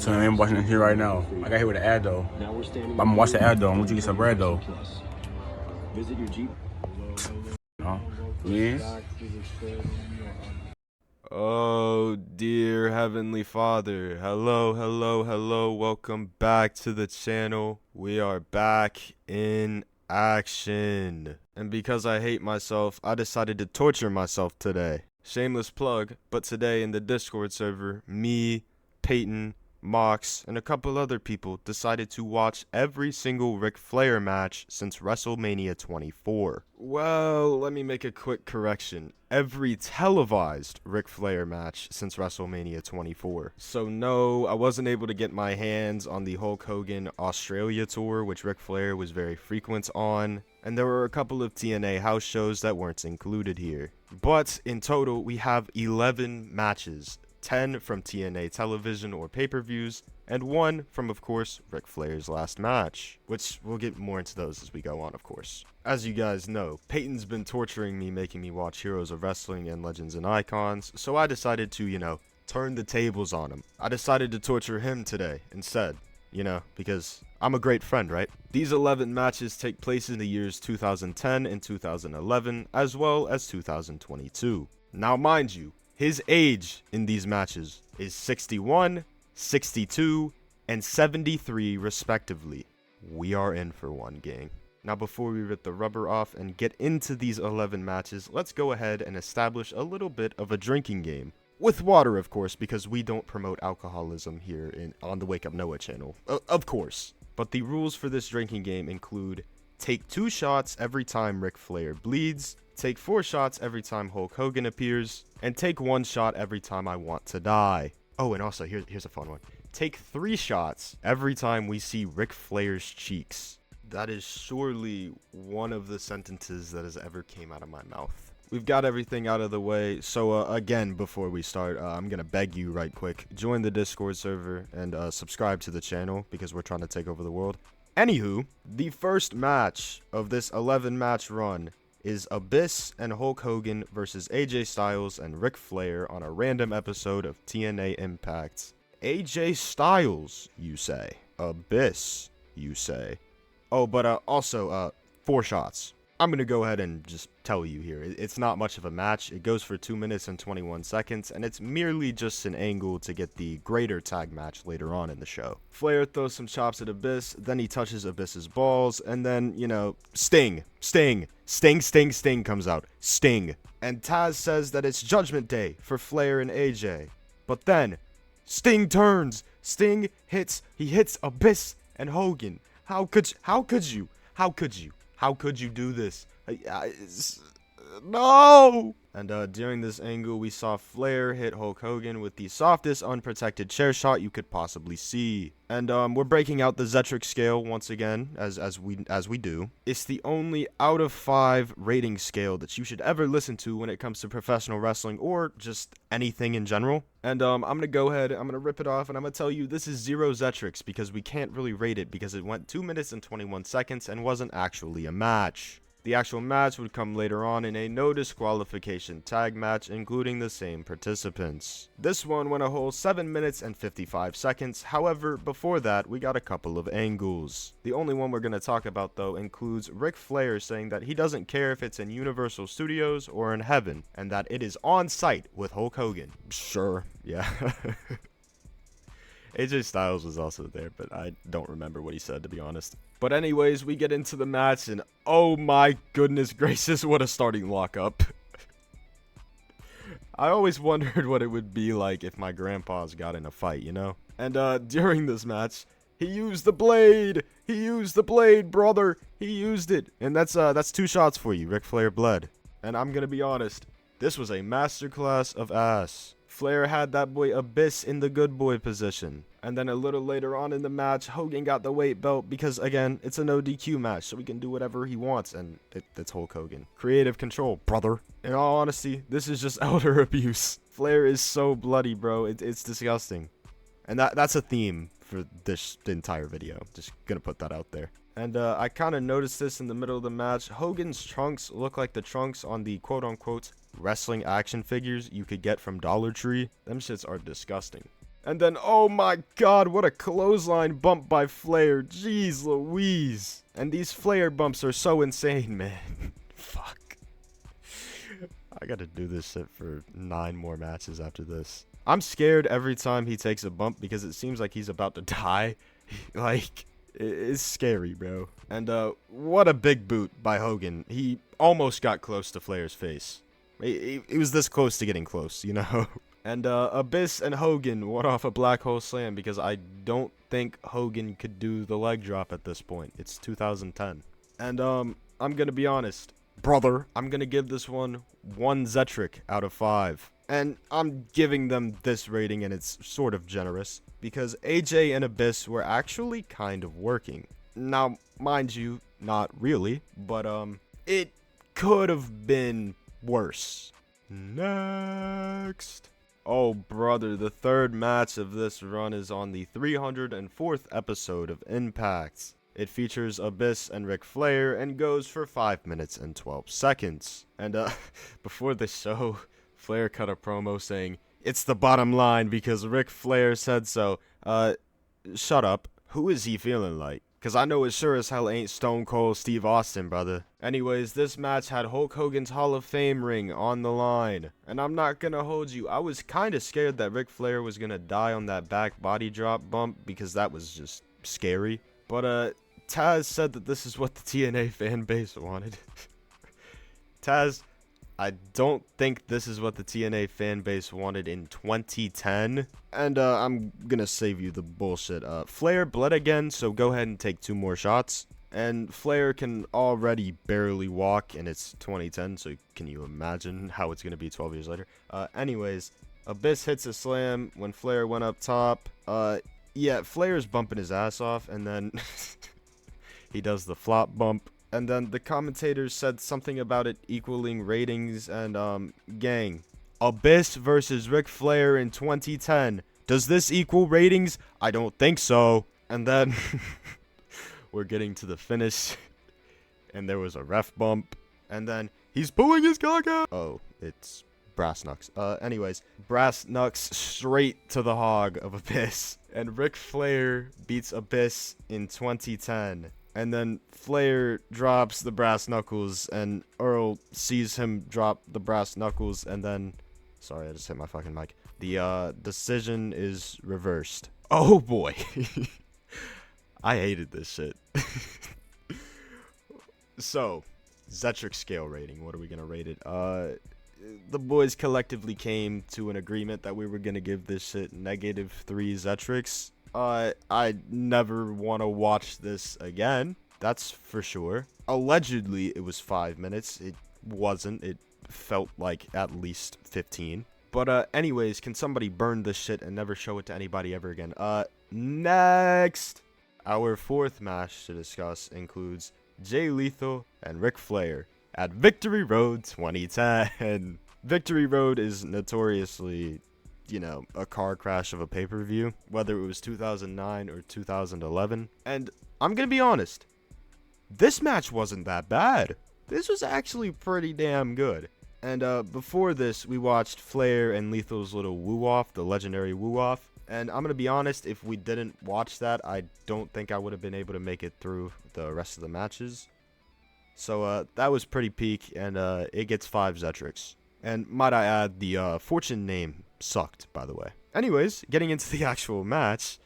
So I'm watching this here right now. I got here with an ad though. I'm gonna watch the ad though. I'm gonna get some bread though. Visit your Jeep. No. Yeah. Oh, dear Heavenly Father. Hello, hello, hello. Welcome back to the channel. We are back in action. And because I hate myself, I decided to torture myself today. Shameless plug, but today in the Discord server, me, Peyton, Mox, and a couple other people decided to watch every single Ric Flair match since WrestleMania 24. Well, let me make a quick correction. Every televised Ric Flair match since WrestleMania 24. So no, I wasn't able to get my hands on the Hulk Hogan Australia tour, which Ric Flair was very frequent on, and there were a couple of TNA house shows that weren't included here. But in total, we have 11 matches. 10 from TNA television or pay-per-views, and 1 from, of course, Ric Flair's last match, which we'll get more into those as we go on, of course. As you guys know, Peyton's been torturing me, making me watch Heroes of Wrestling and Legends and Icons, so I decided to, turn the tables on him. I decided to torture him today instead, because I'm a great friend, right? These 11 matches take place in the years 2010 and 2011, as well as 2022. Now, mind you, his age in these matches is 61, 62, and 73 respectively. We are in for one, gang. Now before we rip the rubber off and get into these 11 matches, let's go ahead and establish a little bit of a drinking game. With water, of course, because we don't promote alcoholism here on the Wake Up Noah channel. Of course. But the rules for this drinking game include: take 2 shots every time Ric Flair bleeds, take 4 shots every time Hulk Hogan appears, and take 1 shot every time I want to die. Oh, and also, here's a fun one. Take 3 shots every time we see Ric Flair's cheeks. That is surely one of the sentences that has ever came out of my mouth. We've got everything out of the way, so again, before we start, I'm gonna beg you right quick, join the Discord server and subscribe to the channel, because we're trying to take over the world. Anywho, the first match of this 11-match run is Abyss and Hulk Hogan versus AJ Styles and Ric Flair on a random episode of TNA Impact. AJ Styles, you say. Abyss, you say. Oh, but also, 4 shots. I'm going to go ahead and just tell you here. It's not much of a match. It goes for 2 minutes and 21 seconds, and it's merely just an angle to get the greater tag match later on in the show. Flair throws some chops at Abyss, then he touches Abyss's balls, and then, Sting comes out. Sting. And Taz says that it's Judgment Day for Flair and AJ. But then, Sting turns. Sting hits Abyss and Hogan. How could you do this? No! And during this angle, we saw Flair hit Hulk Hogan with the softest unprotected chair shot you could possibly see. And we're breaking out the Zetric scale once again, as we do. It's the only out of 5 rating scale that you should ever listen to when it comes to professional wrestling or just anything in general. And I'm gonna go ahead, I'm gonna rip it off, and I'm gonna tell you this is 0 Zetrics because we can't really rate it because it went 2 minutes and 21 seconds and wasn't actually a match. The actual match would come later on in a no disqualification tag match, including the same participants. This one went a whole 7 minutes and 55 seconds, however, before that, we got a couple of angles. The only one we're going to talk about, though, includes Ric Flair saying that he doesn't care if it's in Universal Studios or in heaven, and that it is on site with Hulk Hogan. Sure, yeah. AJ Styles was also there, but I don't remember what he said, to be honest. But anyways, we get into the match, and oh my goodness gracious, what a starting lockup. I always wondered what it would be like if my grandpas got in a fight, And during this match, he used the blade! He used the blade, brother! He used it! And that's 2 shots for you. Ric Flair bled. And I'm gonna be honest, this was a masterclass of ass. Flair had that boy Abyss in the good boy position. And then a little later on in the match, Hogan got the weight belt because, again, it's a no DQ match, so he can do whatever he wants, and it's Hulk Hogan. Creative control, brother. In all honesty, this is just elder abuse. Flair is so bloody, bro. It's disgusting. And that's a theme for this entire video. Just gonna put that out there. And I kind of noticed this in the middle of the match. Hogan's trunks look like the trunks on the quote-unquote wrestling action figures you could get from Dollar Tree. Them shits are disgusting. And then, oh my god, what a clothesline bump by Flair. Jeez Louise. And these Flair bumps are so insane, man. Fuck. I gotta do this shit for 9 more matches after this. I'm scared every time he takes a bump because it seems like he's about to die. Like, it's scary, bro. And, what a big boot by Hogan. He almost got close to Flair's face. He was this close to getting close, you know? And, Abyss and Hogan went off a black hole slam because I don't think Hogan could do the leg drop at this point. It's 2010. And, I'm gonna be honest. Brother, I'm gonna give this one 1 Zetric out of 5. And I'm giving them this rating, and it's sort of generous, because AJ and Abyss were actually kind of working. Now, mind you, not really, but, it could have been worse. Next. Oh, brother, the 3rd match of this run is on the 304th episode of Impact. It features Abyss and Ric Flair and goes for 5 minutes and 12 seconds. And, before the show, Flair cut a promo saying, "It's the bottom line because Ric Flair said so." Shut up. Who is he feeling like? Cause I know it sure as hell ain't Stone Cold Steve Austin, brother. Anyways, this match had Hulk Hogan's Hall of Fame ring on the line. And I'm not gonna hold you, I was kinda scared that Ric Flair was gonna die on that back body drop bump because that was just scary. But, Taz said that this is what the TNA fan base wanted. Taz, I don't think this is what the TNA fan base wanted in 2010. And, I'm gonna save you the bullshit. Flair bled again, so go ahead and take 2 more shots. And Flair can already barely walk, and it's 2010, so can you imagine how it's gonna be 12 years later? Anyways, Abyss hits a slam when Flair went up top. Yeah, Flair's bumping his ass off, and then he does the flop bump. And then the commentators said something about it equaling ratings, and, gang. Abyss versus Ric Flair in 2010. Does this equal ratings? I don't think so. And then, we're getting to the finish, and there was a ref bump, and then, he's pulling his cock out! Oh, it's brass knucks. Anyways, brass knucks straight to the hog of Abyss. And Ric Flair beats Abyss in 2010. And then Flair drops the brass knuckles, and Earl sees him drop the brass knuckles, and then... Sorry, I just hit my fucking mic. The, decision is reversed. Oh, boy. I hated this shit. So, Zetric scale rating. What are we gonna rate it? The boys collectively came to an agreement that we were gonna give this shit -3 Zetrics. I never want to watch this again. That's for sure. Allegedly, it was 5 minutes. It wasn't. It felt like at least 15. But, anyways, can somebody burn this shit and never show it to anybody ever again? Next! Our 4th match to discuss includes Jay Lethal and Ric Flair at Victory Road 2010. Victory Road is notoriously... you know, a car crash of a pay-per-view, whether it was 2009 or 2011. And I'm gonna be honest, this match wasn't that bad. This was actually pretty damn good. And before this, we watched Flair and Lethal's little woo-off, the legendary woo-off. And I'm gonna be honest, if we didn't watch that, I don't think I would have been able to make it through the rest of the matches. So that was pretty peak, and it gets 5 Zetrics. And might I add, the Fortune name sucked, by the way. Anyways, getting into the actual match,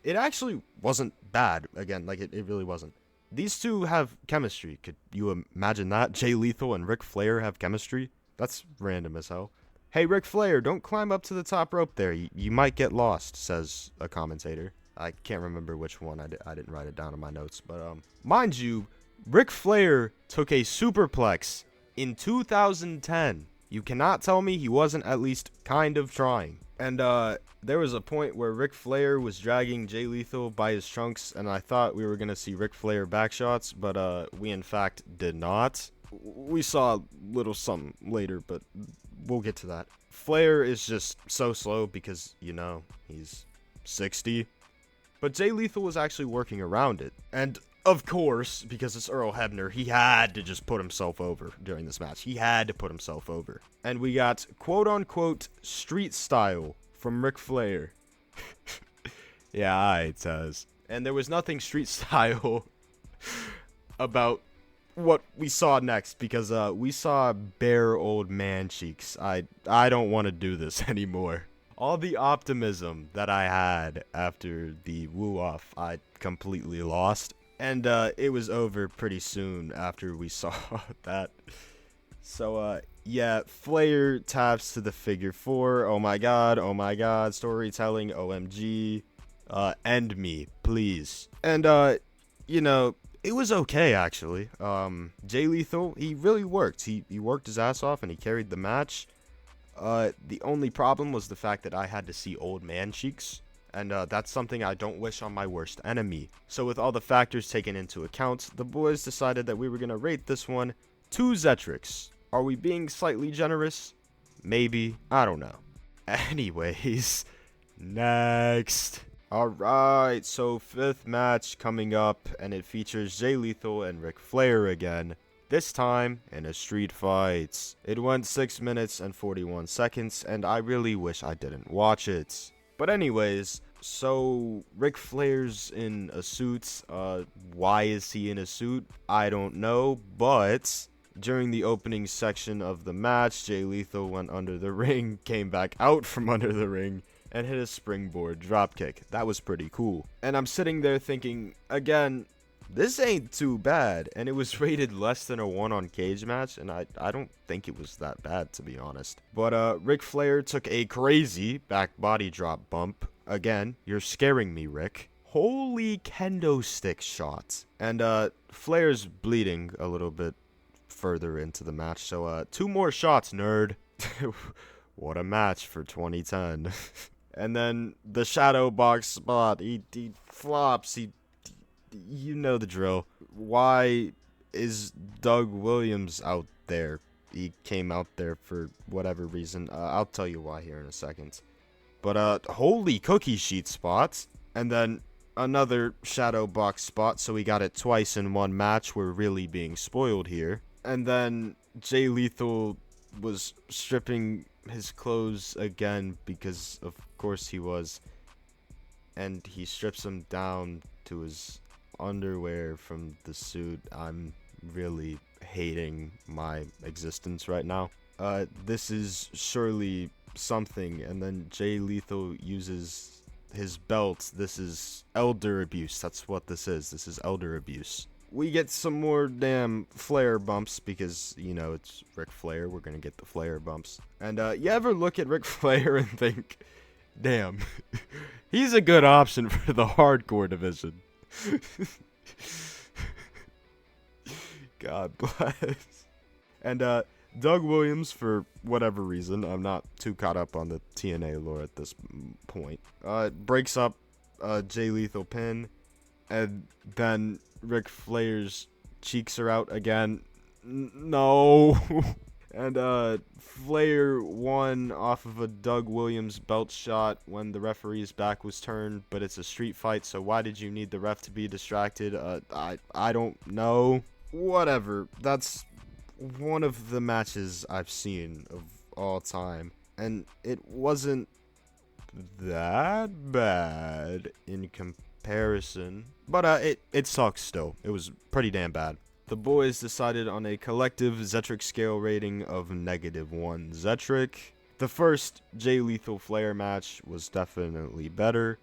it actually wasn't bad. Again, like, it really wasn't. These two have chemistry. Could you imagine that? Jay Lethal and Ric Flair have chemistry? That's random as hell. Hey, Ric Flair, don't climb up to the top rope there. You might get lost, says a commentator. I can't remember which one. I didn't write it down in my notes. But, mind you, Ric Flair took a superplex in 2010. You cannot tell me he wasn't at least kind of trying. And there was a point where Ric Flair was dragging Jay Lethal by his trunks, and I thought we were going to see Ric Flair backshots, but we in fact did not. We saw a little something later, but we'll get to that. Flair is just so slow because, you know, he's 60. But Jay Lethal was actually working around it. And of course, because it's Earl Hebner, he had to just put himself over during this match. He had to put himself over. And we got quote-unquote street style from Ric Flair. Yeah, alright, Taz. And there was nothing street style about what we saw next, because we saw bare old man cheeks. I don't want to do this anymore. All the optimism that I had after the woo-off, I completely lost. And it was over pretty soon after we saw that. So, yeah, Flair taps to the figure 4. Oh my god, storytelling, OMG. End me, please. And, you know, it was okay, actually. Jay Lethal, he really worked. He worked his ass off and he carried the match. The only problem was the fact that I had to see old man cheeks. And that's something I don't wish on my worst enemy. So with all the factors taken into account, the boys decided that we were going to rate this one 2 Zetrics. Are we being slightly generous? Maybe. I don't know. Anyways, next. Alright, so 5th match coming up, and it features Jay Lethal and Ric Flair again. This time in a street fight. It went 6 minutes and 41 seconds, and I really wish I didn't watch it. But anyways, so Ric Flair's in a suit. Why is he in a suit? I don't know, but during the opening section of the match, Jay Lethal went under the ring, came back out from under the ring, and hit a springboard dropkick. That was pretty cool. And I'm sitting there thinking, again, this ain't too bad. And it was rated less than a 1 on Cage Match, and I don't think it was that bad, to be honest. But Ric Flair took a crazy back body drop bump. Again, you're scaring me, Rick. Holy kendo stick shot. And Flair's bleeding a little bit further into the match, so 2 more shots, nerd. What a match for 2010. And then the shadow box spot, he flops, you know the drill. Why is Doug Williams out there? He came out there for whatever reason. I'll tell you why here in a second. But holy cookie sheet spots, and then another shadow box spot, so we got it twice in one match. We're really being spoiled here. And then Jay Lethal was stripping his clothes again, because of course he was, and he strips him down to his underwear from the suit. I'm really hating my existence right now. This is surely something. And then Jay Lethal uses his belt. This is elder abuse. That's what this is. This is elder abuse. We get some more damn Flair bumps because, you know, it's Ric Flair. We're gonna get the Flair bumps. And you ever look at Ric Flair and think, damn, he's a good option for the hardcore division. God bless. And Doug Williams, for whatever reason, I'm not too caught up on the TNA lore at this point, breaks up Jay Lethal pin, and then Ric Flair's cheeks are out again. No. And Flair won off of a Doug Williams belt shot when the referee's back was turned, but it's a street fight, so why did you need the ref to be distracted? I don't know. Whatever. That's one of the matches I've seen of all time, and it wasn't that bad in comparison, but it sucks still. It was pretty damn bad. The boys decided on a collective Zetric scale rating of -1 Zetric. The first Jay Lethal Flair match was definitely better.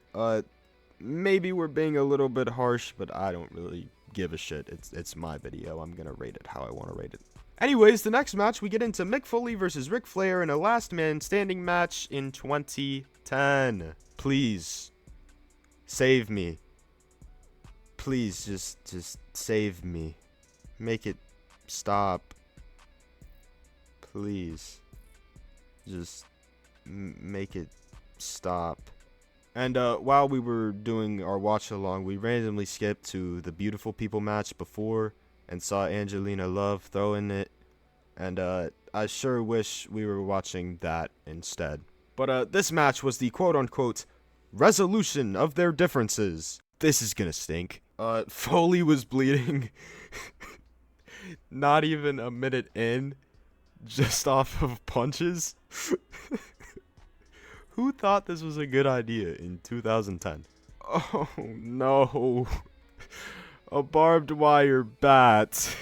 Maybe we're being a little bit harsh, but I don't really give a shit. It's my video. I'm gonna rate it how I want to rate it. Anyways, the next match, we get into Mick Foley versus Ric Flair in a last man standing match in 2010. Please, save me. Please, just save me. Make it stop. Please. Just make it stop. And while we were doing our watch along, we randomly skipped to the Beautiful People match before and saw Angelina Love throwing it. And I sure wish we were watching that instead. But this match was the quote-unquote resolution of their differences. This is gonna stink. Foley was bleeding. Not even a minute in, just off of punches. Who thought this was a good idea in 2010? Oh, no. A barbed wire bat.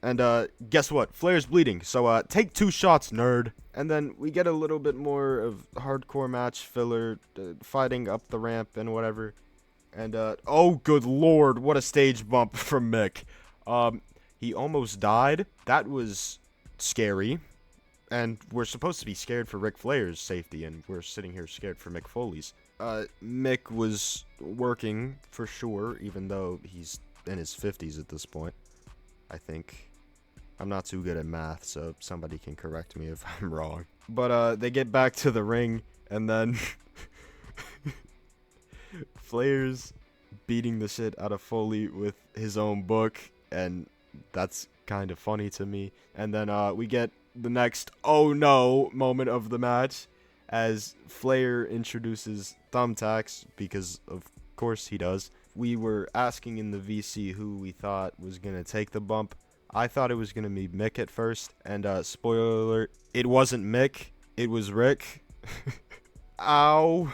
And, guess what? Flair's bleeding, so, take 2 shots, nerd. And then we get a little bit more of hardcore match filler, fighting up the ramp and whatever. And, oh, good lord, what a stage bump from Mick. He almost died. That was scary. And we're supposed to be scared for Ric Flair's safety, and we're sitting here scared for Mick Foley's. Mick was working for sure, even though he's in his 50s at this point, I think. I'm not too good at math, so somebody can correct me if I'm wrong. But, they get back to the ring, and then Flair's beating the shit out of Foley with his own book, and that's kind of funny to me. And then, we get the next oh no moment of the match as Flair introduces thumbtacks, because of course he does. We were asking in the VC who we thought was gonna take the bump. I thought it was gonna be Mick at first, and spoiler alert, it wasn't Mick, it was Rick. Ow.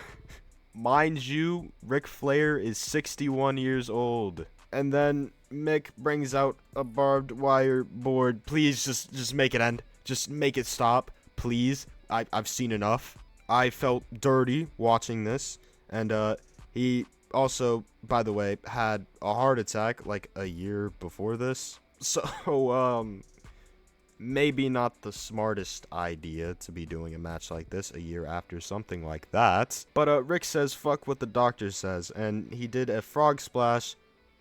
Mind you, Ric Flair is 61 years old. And then Mick brings out a barbed wire board. Please just make it end. Just make it stop, please. I've seen enough. I felt dirty watching this. And he also, by the way, had a heart attack like a year before this. So, maybe not the smartest idea to be doing a match like this a year after something like that. But Rick says fuck what the doctor says, and he did a frog splash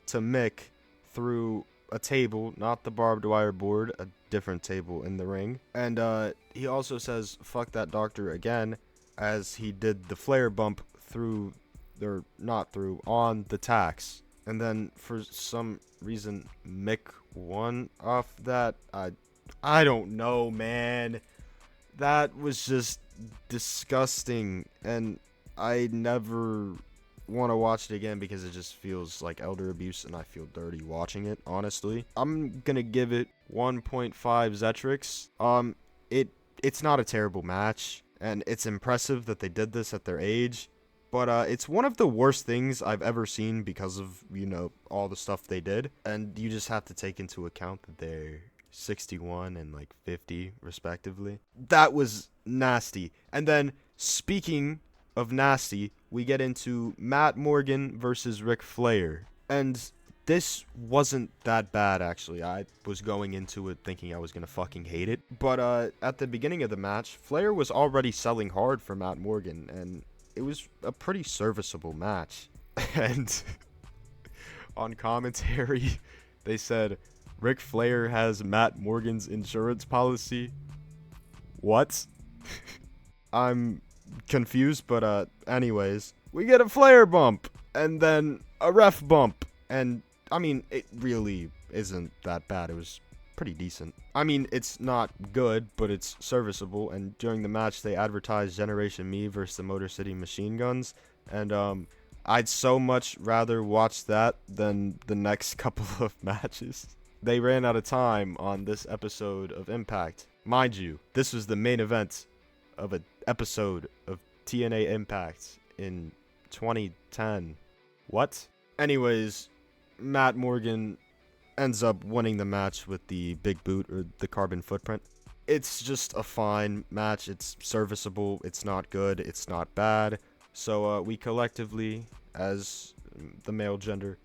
to Mick through a table, not the barbed wire board, a different table in the ring. And he also says fuck that doctor again, as he did the Flair bump through, or not through, on the tacks. And then for some reason Mick won off that. I don't know, man. That was just disgusting, and I never want to watch it again because it just feels like elder abuse, and I feel dirty watching it, honestly. I'm gonna give it 1.5 Zetrix. It's not a terrible match, and it's impressive that they did this at their age, but it's one of the worst things I've ever seen because of, you know, all the stuff they did, and you just have to take into account that they're 61 and like 50 respectively. That was nasty. And then, speaking of nasty, we get into Matt Morgan versus Ric Flair, and this wasn't that bad, actually. I was going into it thinking I was gonna fucking hate it, but at the beginning of the match, Flair was already selling hard for Matt Morgan, and it was a pretty serviceable match. And on commentary, they said Ric Flair has Matt Morgan's insurance policy. What? I'm confused, but anyways, we get a Flair bump, and then a ref bump, and I mean, it really isn't that bad. It was pretty decent. I mean, it's not good, but it's serviceable, and during the match, they advertised Generation Me versus the Motor City Machine Guns, and I'd so much rather watch that than the next couple of matches. They ran out of time on this episode of Impact. Mind you, this was the main event of an episode of TNA Impact in 2010. What? Anyways, Matt Morgan ends up winning the match with the big boot, or the carbon footprint. It's just a fine match. It's serviceable. It's not good. It's not bad. So we collectively, as the male gender,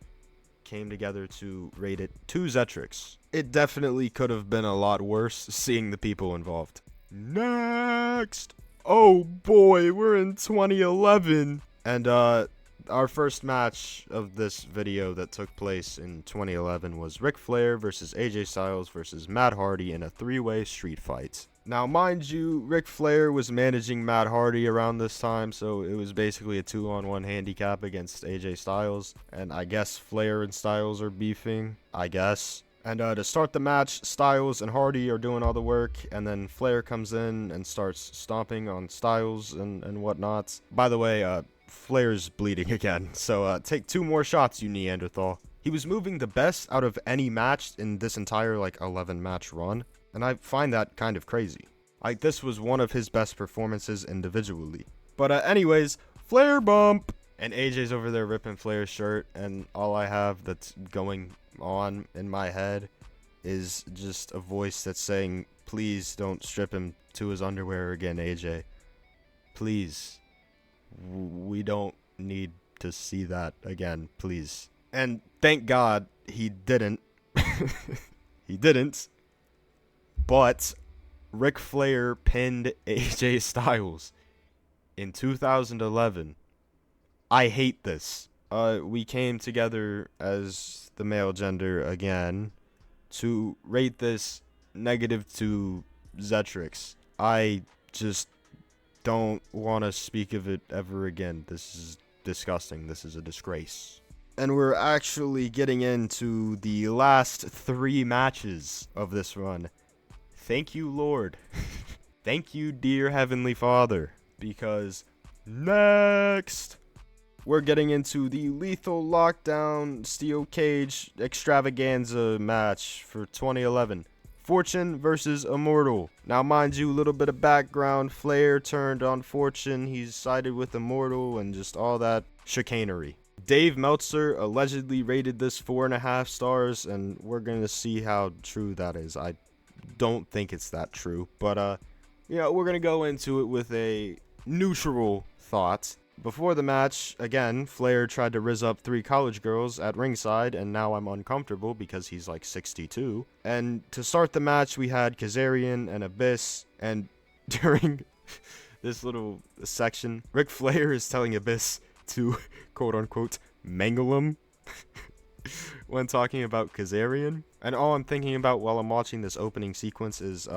came together to rate it 2 Zetrix. It definitely could have been a lot worse, seeing the people involved. Next! Oh boy, we're in 2011! And our first match of this video that took place in 2011 was Ric Flair versus AJ Styles versus Matt Hardy in a 3-way street fight. Now, mind you, Ric Flair was managing Matt Hardy around this time, so it was basically a 2-on-1 handicap against AJ Styles, and I guess Flair and Styles are beefing, I guess. And to start the match, Styles and Hardy are doing all the work, and then Flair comes in and starts stomping on Styles and whatnot. By the way, Flair's bleeding again, so take 2 more shots, you Neanderthal. He was moving the best out of any match in this entire, 11-match run, and I find that kind of crazy. This was one of his best performances individually. But anyways, Flair bump. And AJ's over there ripping Flair's shirt. And all I have that's going on in my head is just a voice that's saying, please don't strip him to his underwear again, AJ. Please. We don't need to see that again, please. And thank God he didn't. He didn't. But Ric Flair pinned AJ Styles in 2011. I hate this. We came together as the male gender again to rate this -2 Zetrix. I just don't want to speak of it ever again. This is disgusting. This is a disgrace. And we're actually getting into the last 3 matches of this run. Thank you, Lord. Thank you, dear Heavenly Father. Because next, we're getting into the Lethal Lockdown Steel Cage Extravaganza match for 2011. Fortune versus Immortal. Now, mind you, a little bit of background. Flair turned on Fortune. He's sided with Immortal and just all that chicanery. Dave Meltzer allegedly rated this 4.5 stars, and we're going to see how true that is. I don't think it's that true, but, we're going to go into it with a neutral thought. Before the match, again, Flair tried to rizz up 3 college girls at ringside, and now I'm uncomfortable because he's like 62. And to start the match, we had Kazarian and Abyss, and during this little section, Ric Flair is telling Abyss to, quote-unquote, mangle him when talking about Kazarian. And all I'm thinking about while I'm watching this opening sequence is,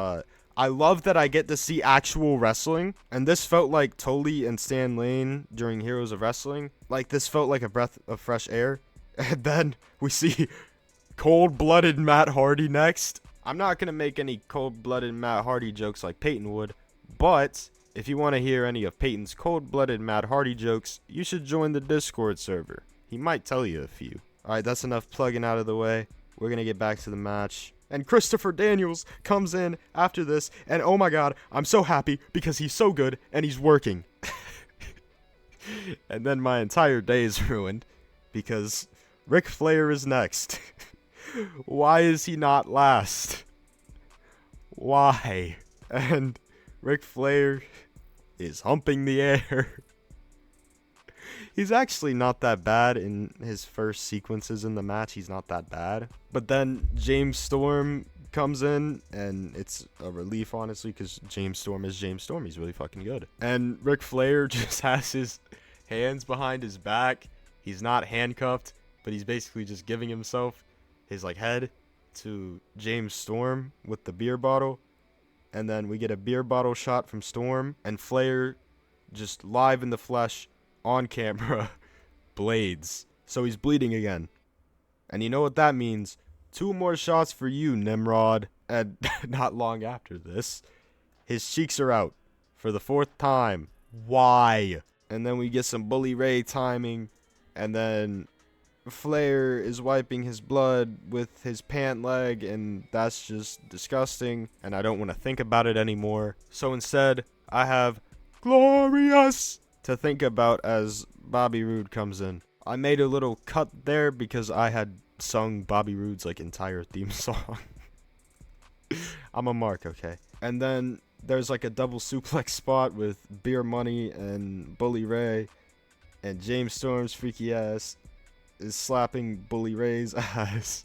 I love that I get to see actual wrestling, and this felt like Foley and Stan Lane during Heroes of Wrestling. Like, this felt like a breath of fresh air. And then we see cold-blooded Matt Hardy next. I'm not going to make any cold-blooded Matt Hardy jokes like Peyton would, but if you want to hear any of Peyton's cold-blooded Matt Hardy jokes, you should join the Discord server. He might tell you a few. Alright, that's enough plugging out of the way. We're going to get back to the match. And Christopher Daniels comes in after this, and oh my god, I'm so happy because he's so good and he's working. And then my entire day is ruined because Ric Flair is next. Why is he not last? Why? And Ric Flair is humping the air. He's actually not that bad in his first sequences in the match. He's not that bad. But then James Storm comes in, and it's a relief, honestly, because James Storm is James Storm. He's really fucking good. And Ric Flair just has his hands behind his back. He's not handcuffed, but he's basically just giving himself his, head to James Storm with the beer bottle. And then we get a beer bottle shot from Storm, and Flair just live in the flesh, on camera, blades. So he's bleeding again. And you know what that means? 2 more shots for you, Nimrod. And not long after this, his cheeks are out for the 4th time. Why? And then we get some Bully Ray timing. And then Flair is wiping his blood with his pant leg. And that's just disgusting. And I don't want to think about it anymore. So instead, I have Glorious to think about as Bobby Roode comes in. I made a little cut there because I had sung Bobby Roode's entire theme song. I'm a mark, okay? And then there's a double suplex spot with Beer Money and Bully Ray, and James Storm's freaky ass is slapping Bully Ray's ass.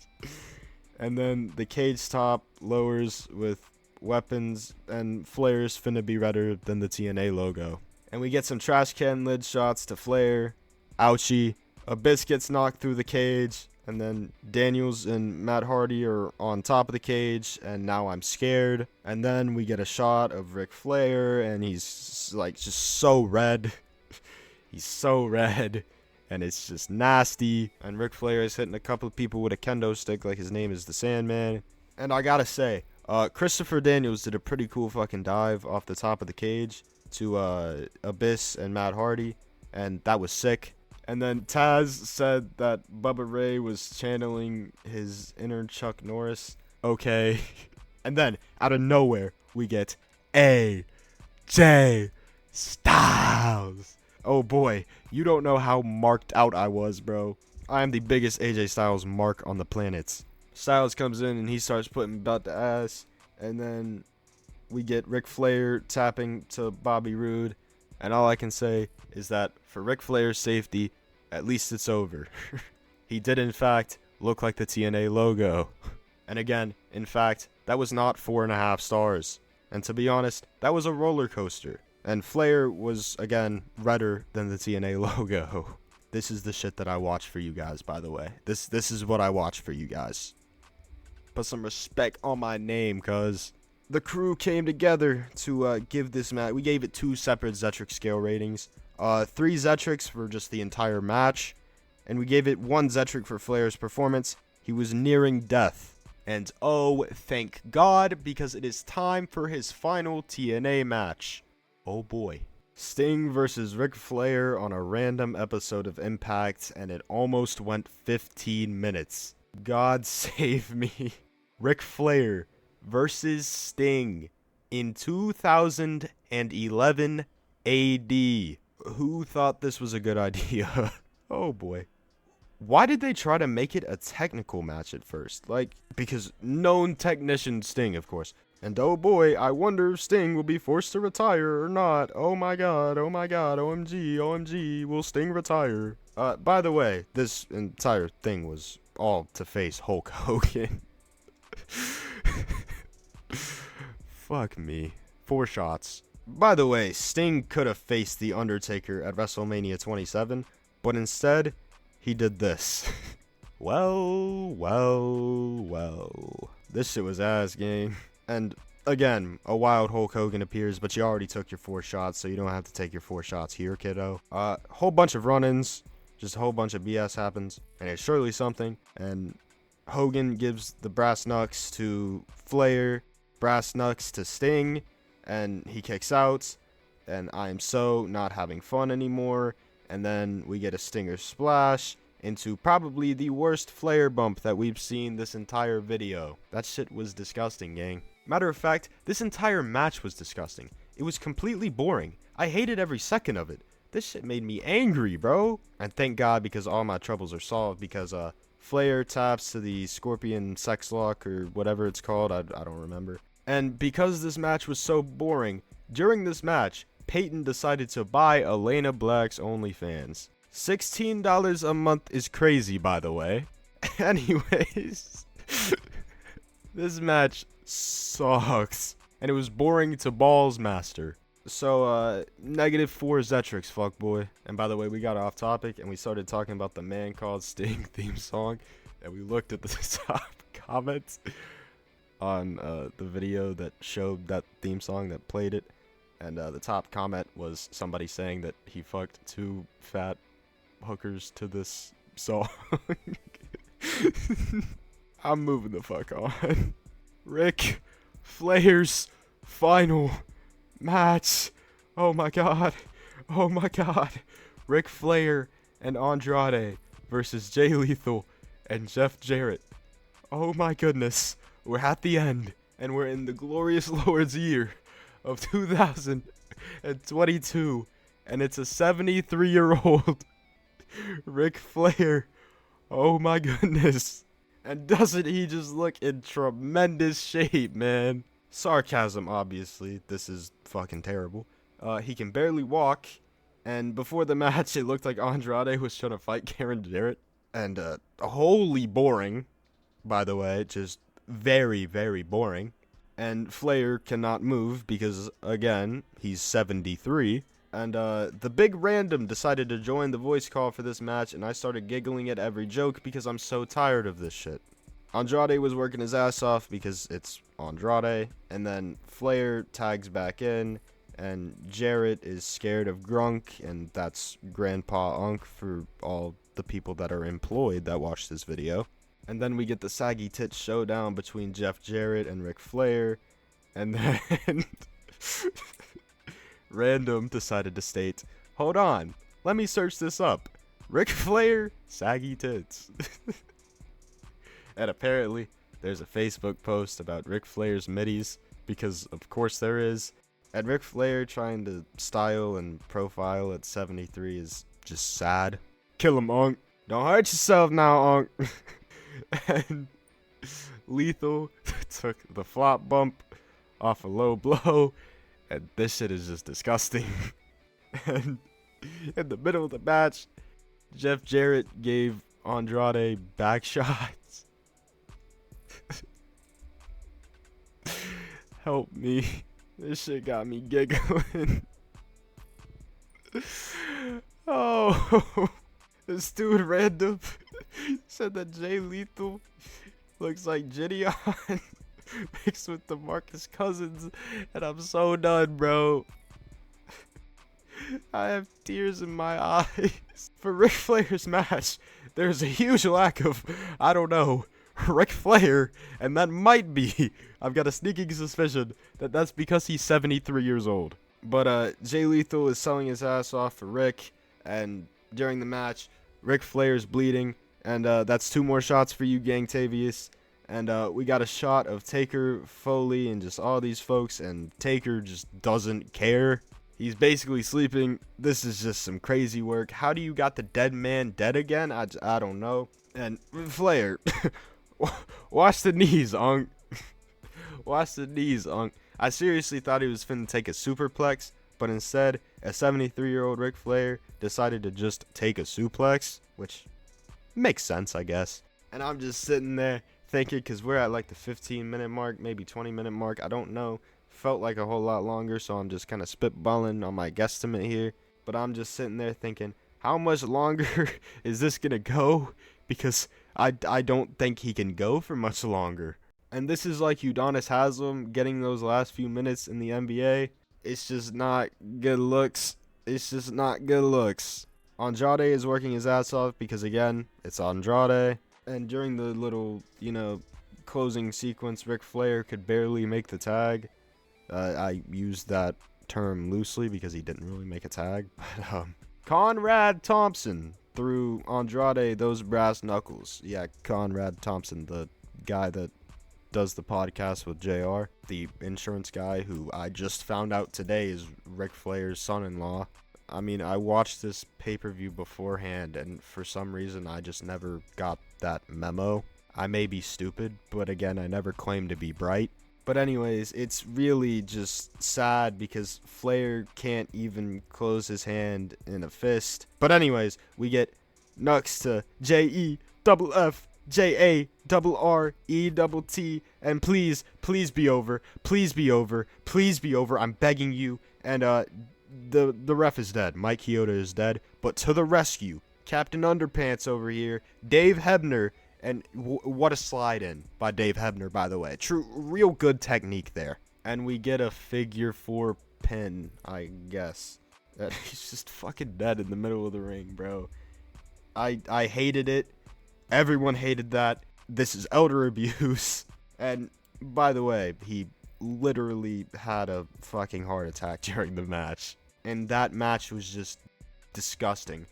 And then the cage top lowers with weapons, and Flair's finna be redder than the TNA logo. And we get some trash can lid shots to Flair. Ouchie. Abyss gets knocked through the cage. And then Daniels and Matt Hardy are on top of the cage. And now I'm scared. And then we get a shot of Ric Flair. And he's just so red. He's so red. And it's just nasty. And Ric Flair is hitting a couple of people with a kendo stick like his name is the Sandman. And I gotta say, Christopher Daniels did a pretty cool fucking dive off the top of the cage to Abyss and Matt Hardy, and that was sick. And then Taz said that Bubba Ray was channeling his inner Chuck Norris. Okay. And then, out of nowhere, we get AJ Styles. Oh boy, you don't know how marked out I was, bro. I am the biggest AJ Styles mark on the planet. Styles comes in and he starts putting belt to ass, and then we get Ric Flair tapping to Bobby Roode, and all I can say is that for Ric Flair's safety, at least it's over. He did in fact look like the TNA logo. And again, in fact, that was not 4.5 stars. And to be honest, that was a roller coaster. And Flair was, again, redder than the TNA logo. This is the shit that I watch for you guys, by the way. This is what I watch for you guys. Put some respect on my name, cuz the crew came together to give this match. We gave it 2 separate Zetric scale ratings. 3 Zetrics for just the entire match. And we gave it 1 Zetric for Flair's performance. He was nearing death. And oh, thank God, because it is time for his final TNA match. Oh boy. Sting versus Ric Flair on a random episode of Impact, and it almost went 15 minutes. God save me. Ric Flair versus Sting in 2011 AD. Who thought this was a good idea? Oh boy. Why did they try to make it a technical match at first? Like, because known technician Sting, of course. And oh boy, I wonder if Sting will be forced to retire or not. Oh my god, OMG, OMG, will Sting retire? By the way, this entire thing was all to face Hulk Hogan. Fuck me. 4 shots. By the way, Sting could have faced The Undertaker at WrestleMania 27, but instead, he did this. Well. This shit was ass, gang. And again, a wild Hulk Hogan appears, but you already took your 4 shots, so you don't have to take your 4 shots here, kiddo. Whole bunch of run-ins, just a whole bunch of BS happens, and it's surely something. And Hogan gives the brass knucks to Flair, brass knucks to Sting, and he kicks out, and I am so not having fun anymore. And then we get a Stinger splash into probably the worst Flair bump that we've seen this entire video. That shit was disgusting, gang. Matter of fact, this entire match was disgusting. It was completely boring. I hated every second of it. This shit made me angry, bro. And thank God, because all my troubles are solved, because Flair taps to the Scorpion sex lock or whatever it's called. I don't remember. And because this match was so boring, during this match, Peyton decided to buy Elena Black's OnlyFans. $16 a month is crazy, by the way. Anyways, this match sucks. And it was boring to balls, master. So, -4 Zetrics, fuckboy. And by the way, we got off topic and we started talking about the Man Called Sting theme song. And we looked at the top comments on the video that showed that theme song, that played it. And the top comment was somebody saying that he fucked 2 fat hookers to this song. I'm moving the fuck on. Ric Flair's final match. Oh my god. Oh my god. Ric Flair and Andrade versus Jay Lethal and Jeff Jarrett. Oh my goodness. We're at the end. And we're in the glorious Lord's year of 2022, and it's a 73-year-old Ric Flair. Oh my goodness. And doesn't he just look in tremendous shape, man? Sarcasm, obviously. This is fucking terrible. He can barely walk, and before the match, it looked like Andrade was trying to fight Karen Jarrett. And wholly boring, by the way, just very, very boring. And Flair cannot move because, again, he's 73. And the big random decided to join the voice call for this match, and I started giggling at every joke because I'm so tired of this shit. Andrade was working his ass off because it's Andrade, and then Flair tags back in, and Jarrett is scared of Grunk, and that's Grandpa Unk for all the people that are employed that watch this video. And then we get the saggy tits showdown between Jeff Jarrett and Ric Flair. And then Random decided to state, hold on, let me search this up. Ric Flair, saggy tits. And apparently, there's a Facebook post about Ric Flair's middies, because of course there is. And Ric Flair trying to style and profile at 73 is just sad. Kill him, Unc. Don't hurt yourself now, Unc. And Lethal took the flop bump off a low blow. And this shit is just disgusting. And in the middle of the match, Jeff Jarrett gave Andrade back shots. Help me. This shit got me giggling. Oh, this dude random said that Jay Lethal looks like Gideon mixed with DeMarcus Cousins, and I'm so done, bro. I have tears in my eyes. For Ric Flair's match, there's a huge lack of, I don't know, Ric Flair, and that might be, I've got a sneaking suspicion that that's because he's 73 years old. But Jay Lethal is selling his ass off for Rick, and during the match, Ric Flair is bleeding, and that's 2 more shots for you, Gangtavious. And we got a shot of Taker, Foley, and just all these folks, and Taker just doesn't care. He's basically sleeping. This is just some crazy work. How do you got the dead man dead again? I don't know. And Flair, watch the knees, Unc. Watch the knees, Unc. I seriously thought he was finna take a superplex, but instead, a 73-year-old Ric Flair decided to just take a suplex, which makes sense, I guess. And I'm just sitting there thinking, because we're at like the 15-minute mark, maybe 20-minute mark, I don't know. Felt like a whole lot longer, so I'm just kind of spitballing on my guesstimate here. But I'm just sitting there thinking, how much longer is this gonna go? Because I don't think he can go for much longer. And this is like Udonis Haslem getting those last few minutes in the NBA. It's just not good looks. It's just not good looks. Andrade is working his ass off because, again, it's Andrade. And during the little, closing sequence, Ric Flair could barely make the tag. I used that term loosely because he didn't really make a tag. But Conrad Thompson threw Andrade those brass knuckles. Yeah, Conrad Thompson, the guy that does the podcast with JR, the insurance guy who I just found out today is Ric Flair's son-in-law. I mean, I watched this pay-per-view beforehand, and for some reason I just never got that memo. I may be stupid, but again, I never claimed to be bright. But anyways, it's really just sad because Flair can't even close his hand in a fist. But anyways, we get Nux to JEFFJARRETT, and please be over. Please be over. Please be over. I'm begging you. And the ref is dead. Mike Chioda is dead. But to the rescue, Captain Underpants over here, Dave Hebner. And what a slide in by Dave Hebner, by the way. Real good technique there. And we get a figure 4 pin, I guess. He's just fucking dead in the middle of the ring, bro. I hated it. Everyone hated that. This is elder abuse. And by the way, he literally had a fucking heart attack during the match. And that match was just disgusting.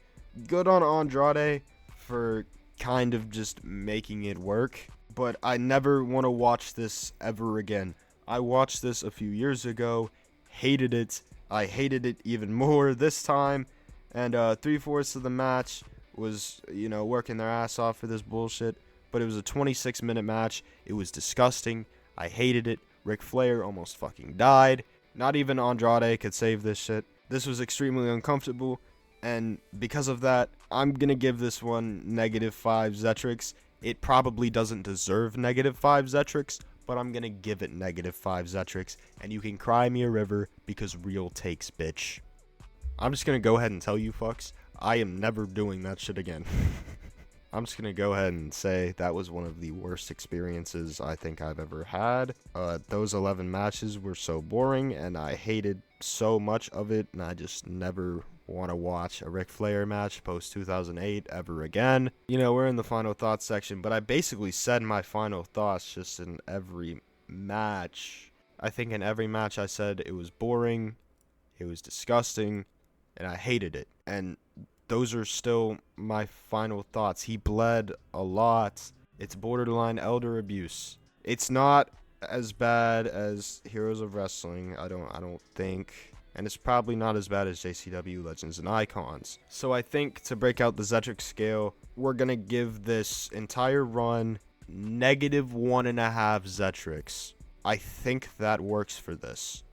Good on Andrade for kind of just making it work, but I never want to watch this ever again. I watched this a few years ago, hated it. I hated it even more this time, and 3/4 of the match was, working their ass off for this bullshit, but it was a 26-minute match. It was disgusting. I hated it. Ric Flair almost fucking died. Not even Andrade could save this shit. This was extremely uncomfortable. And because of that, I'm going to give this one -5 Zetrix. It probably doesn't deserve -5 Zetrix, but I'm going to give it -5 Zetrix. And you can cry me a river because real takes, bitch. I'm just going to go ahead and tell you fucks, I am never doing that shit again. I'm just going to go ahead and say that was one of the worst experiences I think I've ever had. Those 11 matches were so boring, and I hated so much of it, and I just never want to watch a Ric Flair match post 2008 ever again. We're in the final thoughts section, but I basically said my final thoughts just in every match. I think in every match I said it was boring, it was disgusting, and I hated it. And those are still my final thoughts. He bled a lot. It's borderline elder abuse. It's not as bad as Heroes of Wrestling, I don't think. And it's probably not as bad as JCW Legends and Icons. So I think to break out the Zetric scale, we're going to give this entire run -1.5 Zetrics. I think that works for this.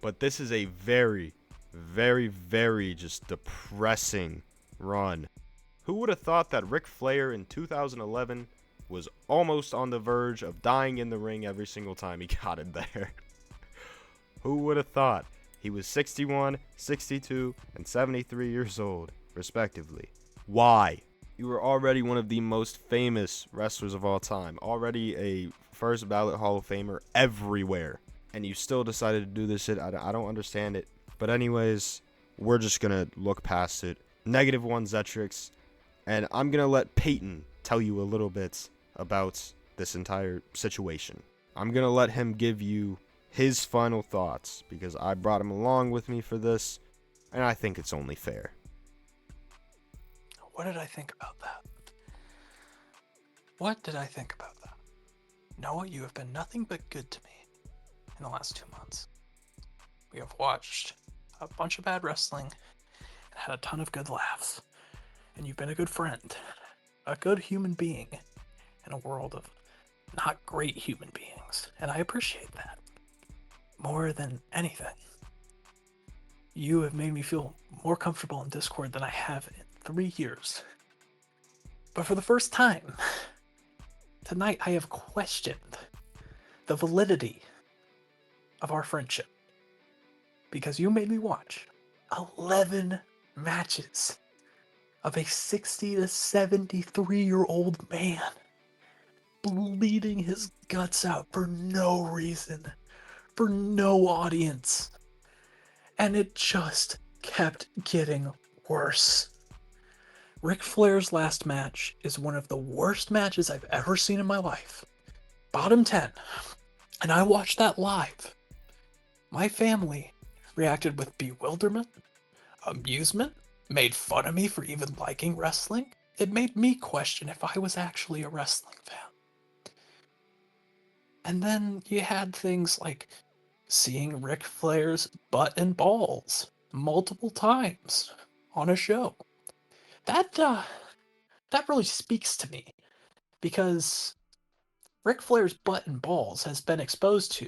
But this is a very, very, very just depressing run. Who would have thought that Ric Flair in 2011 was almost on the verge of dying in the ring every single time he got in there? Who would have thought? He was 61, 62, and 73 years old, respectively. Why? You were already one of the most famous wrestlers of all time, already a first ballot Hall of Famer everywhere, and you still decided to do this shit. I don't understand it. But anyways, we're just going to look past it. -1 Zetrics, and I'm going to let Peyton tell you a little bit about this entire situation. I'm going to let him give you his final thoughts, because I brought him along with me for this, and I think it's only fair. What did I think about that? What did I think about that? Noah, you have been nothing but good to me in the last 2 months. We have watched a bunch of bad wrestling and had a ton of good laughs. And you've been a good friend, a good human being in a world of not great human beings. And I appreciate that. More than anything, you have made me feel more comfortable in Discord than I have in 3 years. But for the first time, tonight I have questioned the validity of our friendship. Because you made me watch 11 matches of a 60 to 73-year-old man bleeding his guts out for no reason. For no audience. And it just kept getting worse. Ric Flair's last match is one of the worst matches I've ever seen in my life. Bottom 10. And I watched that live. My family reacted with bewilderment, amusement, made fun of me for even liking wrestling. It made me question if I was actually a wrestling fan. And then you had things like seeing Ric Flair's butt and balls multiple times on a show. That really speaks to me, because Ric Flair's butt and balls has been exposed to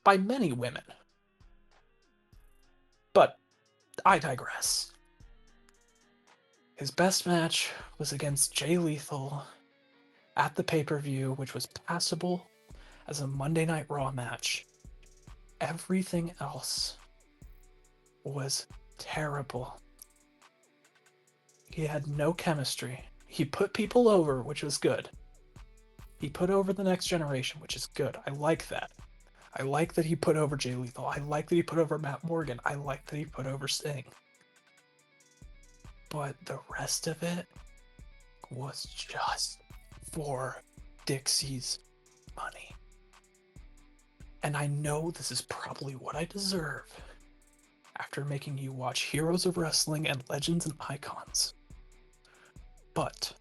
by many women. But I digress. His best match was against Jay Lethal at the pay-per-view, which was passable as a Monday Night Raw match. Everything else was terrible. He had no chemistry. He put people over, which was good. He put over the Next Generation, which is good. I like that. I like that he put over Jay Lethal. I like that he put over Matt Morgan. I like that he put over Sting. But the rest of it was just for Dixie's money. And I know this is probably what I deserve after making you watch Heroes of Wrestling and Legends and Icons. But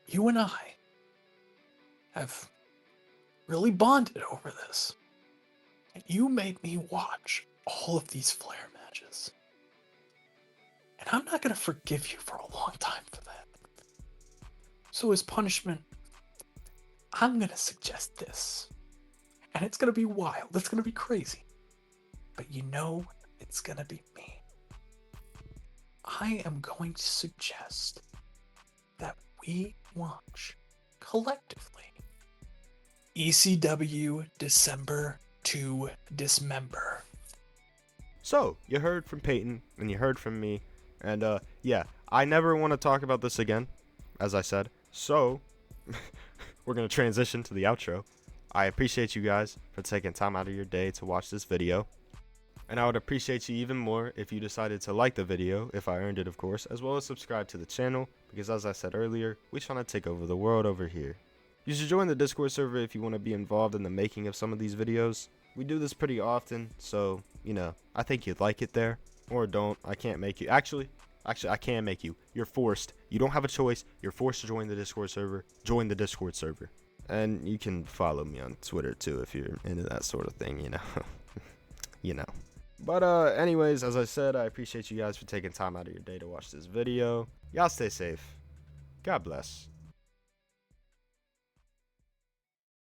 you and I have really bonded over this. And you made me watch all of these Flair matches. And I'm not going to forgive you for a long time for that. So as punishment, I'm going to suggest this. And it's going to be wild. It's going to be crazy. But you know, it's going to be me. I am going to suggest that we watch collectively ECW December to Dismember. So, you heard from Peyton, and you heard from me, and yeah, I never want to talk about this again, as I said, so we're going to transition to the outro. I appreciate you guys for taking time out of your day to watch this video, and I would appreciate you even more if you decided to like the video, if I earned it of course, as well as subscribe to the channel, because as I said earlier, we're trying to take over the world over here. You should join the Discord server if you want to be involved in the making of some of these videos. We do this pretty often, so, you know, I think you'd like it there. Or don't. I can't make you. Actually, I can make you. You're forced. You don't have a choice. You're forced to join the Discord server. Join the Discord server. And you can follow me on Twitter too if you're into that sort of thing, you know. You know. But anyways, as I said, I appreciate you guys for taking time out of your day to watch this video. Y'all stay safe. God bless.